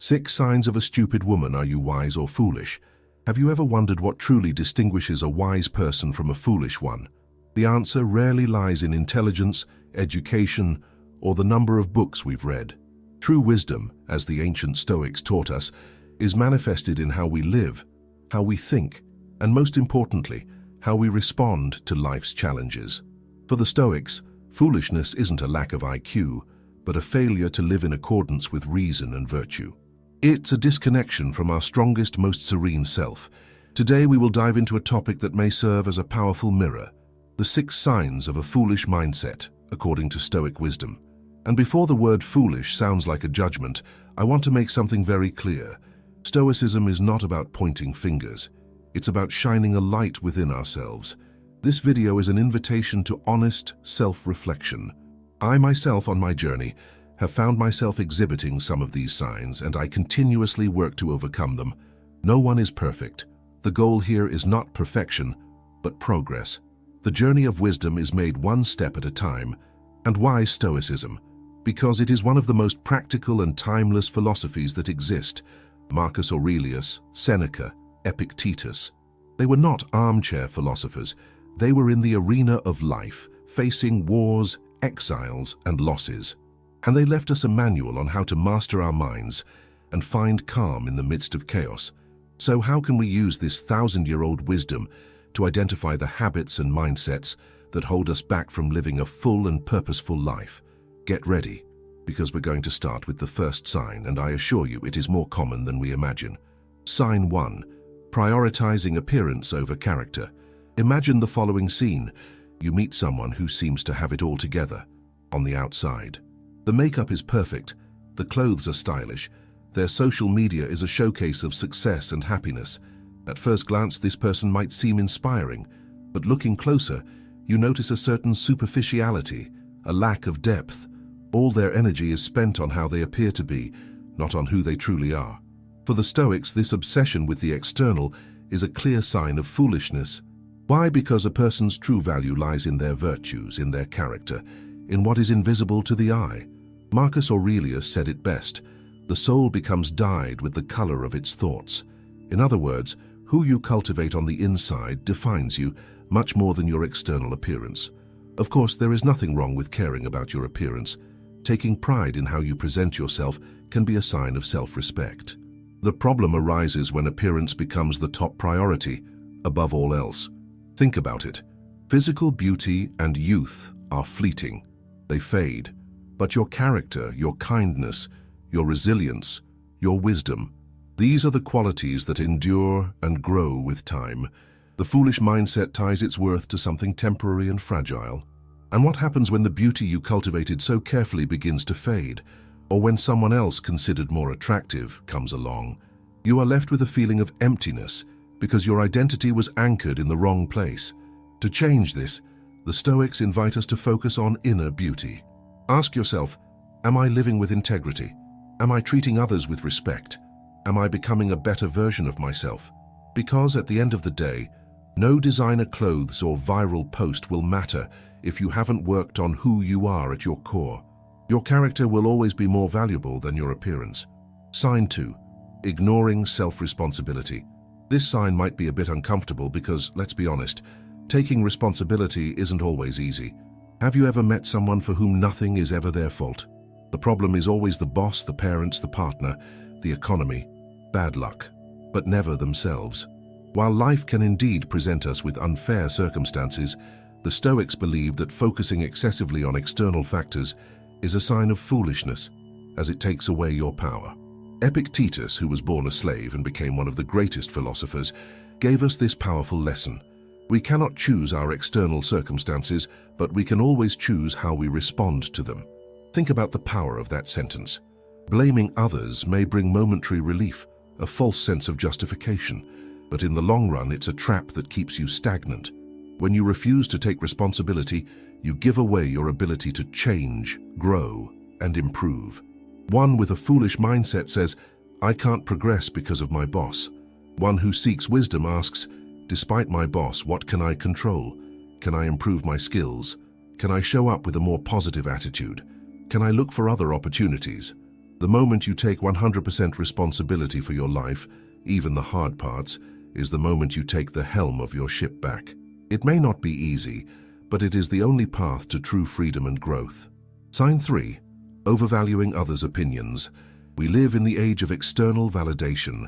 6 signs of a stupid woman. Are you wise or foolish? Have you ever wondered what truly distinguishes a wise person from a foolish one? The answer rarely lies in intelligence, education, or the number of books we've read. True wisdom, as the ancient Stoics taught us, is manifested in how we live, how we think, and most importantly, how we respond to life's challenges. For the Stoics, foolishness isn't a lack of IQ, but a failure to live in accordance with reason and virtue. It's a disconnection from our strongest, most serene self. Today we will dive into a topic that may serve as a powerful mirror, the 6 signs of a foolish mindset, according to Stoic wisdom. And before the word foolish sounds like a judgment, I want to make something very clear. Stoicism is not about pointing fingers. It's about shining a light within ourselves. This video is an invitation to honest self-reflection. I myself, on my journey, have found myself exhibiting some of these signs, and I continuously work to overcome them. No one is perfect. The goal here is not perfection, but progress. The journey of wisdom is made one step at a time. And why Stoicism? Because it is one of the most practical and timeless philosophies that exist. Marcus Aurelius, Seneca, Epictetus. They were not armchair philosophers. They were in the arena of life, facing wars, exiles, and losses. And they left us a manual on how to master our minds and find calm in the midst of chaos. So how can we use this 1,000-year-old wisdom to identify the habits and mindsets that hold us back from living a full and purposeful life? Get ready, because we're going to start with the first sign, and I assure you it is more common than we imagine. Sign 1. Prioritizing appearance over character. Imagine the following scene. You meet someone who seems to have it all together. On the outside, the makeup is perfect, the clothes are stylish, their social media is a showcase of success and happiness. At first glance, this person might seem inspiring, but looking closer, you notice a certain superficiality, a lack of depth. All their energy is spent on how they appear to be, not on who they truly are. For the Stoics, this obsession with the external is a clear sign of foolishness. Why? Because a person's true value lies in their virtues, in their character, in what is invisible to the eye. Marcus Aurelius said it best: the soul becomes dyed with the color of its thoughts. In other words, who you cultivate on the inside defines you much more than your external appearance. Of course, there is nothing wrong with caring about your appearance. Taking pride in how you present yourself can be a sign of self-respect. The problem arises when appearance becomes the top priority, above all else. Think about it. Physical beauty and youth are fleeting. They fade. But your character, your kindness, your resilience, your wisdom, these are the qualities that endure and grow with time. The foolish mindset ties its worth to something temporary and fragile. And what happens when the beauty you cultivated so carefully begins to fade, or when someone else considered more attractive comes along? You are left with a feeling of emptiness because your identity was anchored in the wrong place. To change this, the Stoics invite us to focus on inner beauty. Ask yourself, am I living with integrity? Am I treating others with respect? Am I becoming a better version of myself? Because at the end of the day, no designer clothes or viral post will matter if you haven't worked on who you are at your core. Your character will always be more valuable than your appearance. Sign 2. Ignoring self-responsibility. This sign might be a bit uncomfortable because, let's be honest, taking responsibility isn't always easy. Have you ever met someone for whom nothing is ever their fault? The problem is always the boss, the parents, the partner, the economy, bad luck, but never themselves. While life can indeed present us with unfair circumstances, the Stoics believe that focusing excessively on external factors is a sign of foolishness, as it takes away your power. Epictetus, who was born a slave and became one of the greatest philosophers, gave us this powerful lesson. We cannot choose our external circumstances, but we can always choose how we respond to them. Think about the power of that sentence. Blaming others may bring momentary relief, a false sense of justification, but in the long run it's a trap that keeps you stagnant. When you refuse to take responsibility, you give away your ability to change, grow, and improve. One with a foolish mindset says, I can't progress because of my boss. One who seeks wisdom asks, despite my boss, what can I control? Can I improve my skills? Can I show up with a more positive attitude? Can I look for other opportunities? The moment you take 100% responsibility for your life, even the hard parts, is the moment you take the helm of your ship back. It may not be easy, but it is the only path to true freedom and growth. Sign 3. Overvaluing others' opinions. We live in the age of external validation.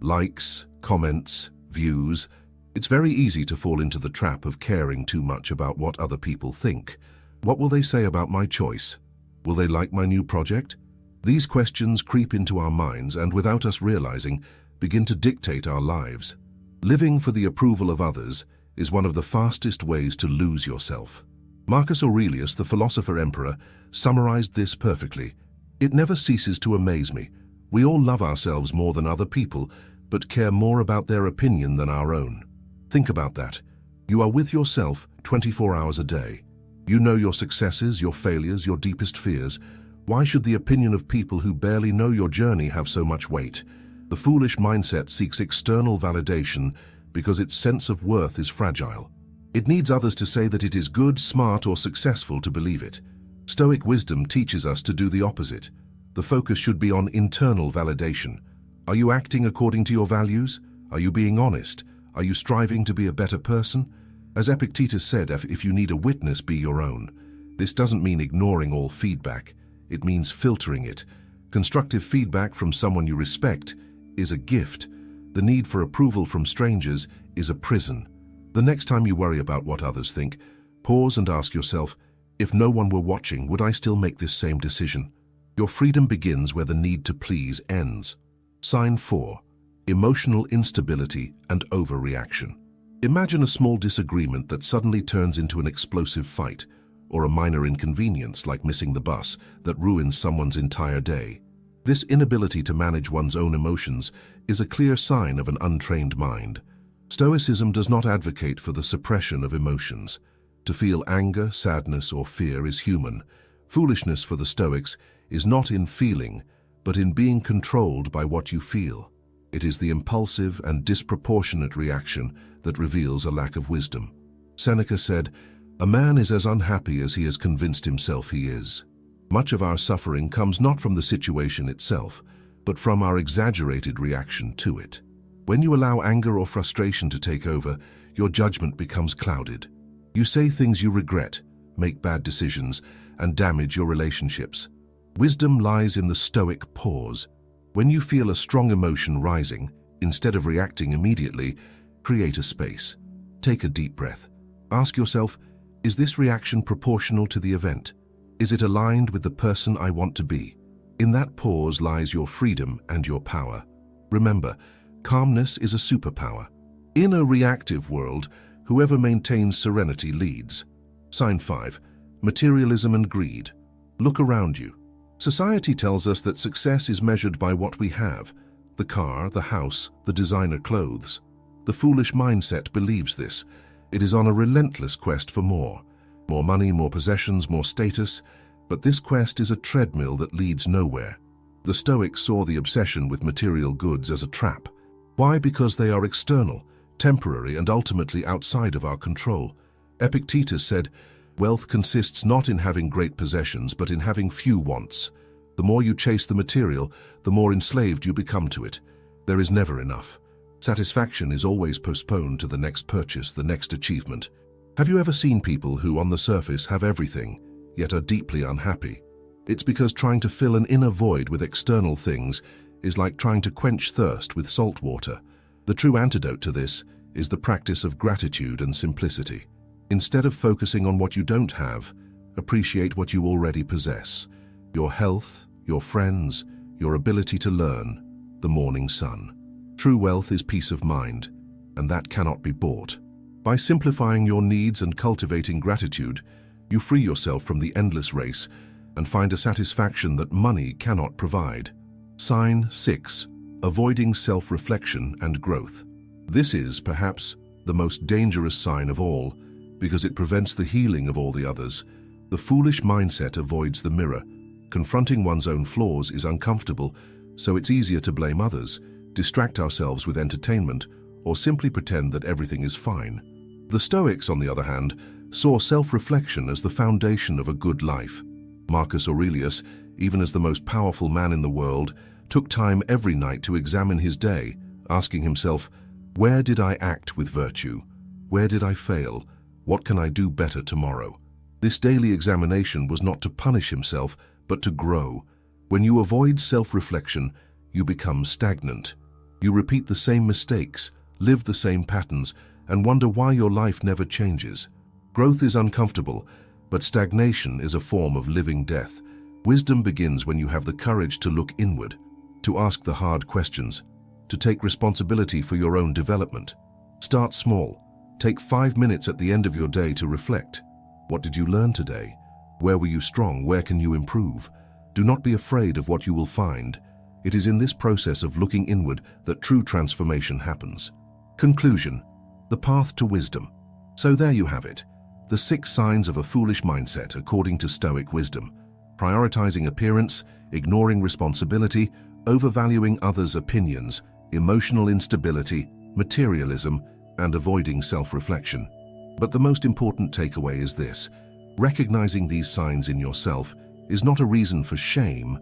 Likes, comments, views. It's very easy to fall into the trap of caring too much about what other people think. What will they say about my choice? Will they like my new project? These questions creep into our minds and, without us realizing, begin to dictate our lives. Living for the approval of others is one of the fastest ways to lose yourself. Marcus Aurelius, the philosopher-emperor, summarized this perfectly. It never ceases to amaze me. We all love ourselves more than other people, but care more about their opinion than our own. Think about that. You are with yourself 24 hours a day. You know your successes, your failures, your deepest fears. Why should the opinion of people who barely know your journey have so much weight? The foolish mindset seeks external validation because its sense of worth is fragile. It needs others to say that it is good, smart, or successful to believe it. Stoic wisdom teaches us to do the opposite. The focus should be on internal validation. Are you acting according to your values? Are you being honest? Are you striving to be a better person? As Epictetus said, if you need a witness, be your own. This doesn't mean ignoring all feedback. It means filtering it. Constructive feedback from someone you respect is a gift. The need for approval from strangers is a prison. The next time you worry about what others think, pause and ask yourself, if no one were watching, would I still make this same decision? Your freedom begins where the need to please ends. Sign 4. Emotional instability and overreaction. Imagine a small disagreement that suddenly turns into an explosive fight, or a minor inconvenience like missing the bus that ruins someone's entire day. This inability to manage one's own emotions is a clear sign of an untrained mind. Stoicism does not advocate for the suppression of emotions. To feel anger, sadness, or fear is human. Foolishness for the Stoics is not in feeling, but in being controlled by what you feel. It is the impulsive and disproportionate reaction that reveals a lack of wisdom. Seneca said, "A man is as unhappy as he has convinced himself he is." Much of our suffering comes not from the situation itself, but from our exaggerated reaction to it. When you allow anger or frustration to take over, your judgment becomes clouded. You say things you regret, make bad decisions, and damage your relationships. Wisdom lies in the Stoic pause. When you feel a strong emotion rising, instead of reacting immediately, create a space. Take a deep breath. Ask yourself, is this reaction proportional to the event? Is it aligned with the person I want to be? In that pause lies your freedom and your power. Remember, calmness is a superpower. In a reactive world, whoever maintains serenity leads. Sign 5. Materialism and greed. Look around you. Society tells us that success is measured by what we have: the car, the house, the designer clothes. The foolish mindset believes this. It is on a relentless quest for more. More money, more possessions, more status. But this quest is a treadmill that leads nowhere. The Stoics saw the obsession with material goods as a trap. Why? Because they are external, temporary, and ultimately outside of our control. Epictetus said, "Wealth consists not in having great possessions, but in having few wants. The more you chase the material, the more enslaved you become to it. There is never enough. Satisfaction is always postponed to the next purchase, the next achievement." Have you ever seen people who, on the surface, have everything, yet are deeply unhappy? It's because trying to fill an inner void with external things is like trying to quench thirst with salt water. The true antidote to this is the practice of gratitude and simplicity. Instead of focusing on what you don't have, appreciate what you already possess: your health, your friends, your ability to learn, the morning sun. True wealth is peace of mind, and that cannot be bought. By simplifying your needs and cultivating gratitude, you free yourself from the endless race and find a satisfaction that money cannot provide. Sign 6. Avoiding self-reflection and growth. This is, perhaps, the most dangerous sign of all, because it prevents the healing of all the others. The foolish mindset avoids the mirror. Confronting one's own flaws is uncomfortable, so it's easier to blame others, distract ourselves with entertainment, or simply pretend that everything is fine. The Stoics, on the other hand, saw self-reflection as the foundation of a good life. Marcus Aurelius, even as the most powerful man in the world, took time every night to examine his day, asking himself, where did I act with virtue? Where did I fail? What can I do better tomorrow? This daily examination was not to punish himself, but to grow. When you avoid self-reflection, you become stagnant. You repeat the same mistakes, live the same patterns, and wonder why your life never changes. Growth is uncomfortable, but stagnation is a form of living death. Wisdom begins when you have the courage to look inward, to ask the hard questions, to take responsibility for your own development. Start small. Take 5 minutes at the end of your day to reflect. What did you learn today? Where were you strong? Where can you improve? Do not be afraid of what you will find. It is in this process of looking inward that true transformation happens. Conclusion: the path to wisdom. So there you have it. The 6 signs of a foolish mindset according to Stoic wisdom. Prioritizing appearance, ignoring responsibility, overvaluing others' opinions, emotional instability, materialism, and avoiding self-reflection. But the most important takeaway is this: recognizing these signs in yourself is not a reason for shame,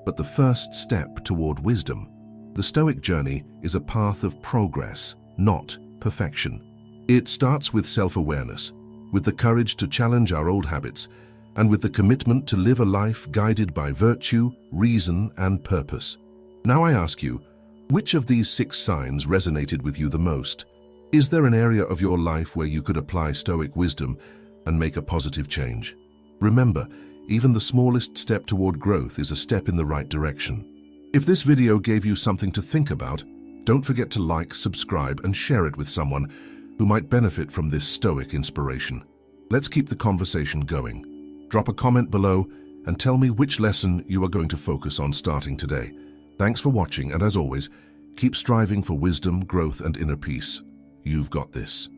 but the first step toward wisdom. The Stoic journey is a path of progress, not perfection. It starts with self-awareness, with the courage to challenge our old habits, and with the commitment to live a life guided by virtue, reason, and purpose. Now I ask you, which of these 6 signs resonated with you the most? Is there an area of your life where you could apply Stoic wisdom and make a positive change? Remember, even the smallest step toward growth is a step in the right direction. If this video gave you something to think about, don't forget to like, subscribe, and share it with someone who might benefit from this Stoic inspiration. Let's keep the conversation going. Drop a comment below and tell me which lesson you are going to focus on starting today. Thanks for watching, and as always, keep striving for wisdom, growth, and inner peace. You've got this.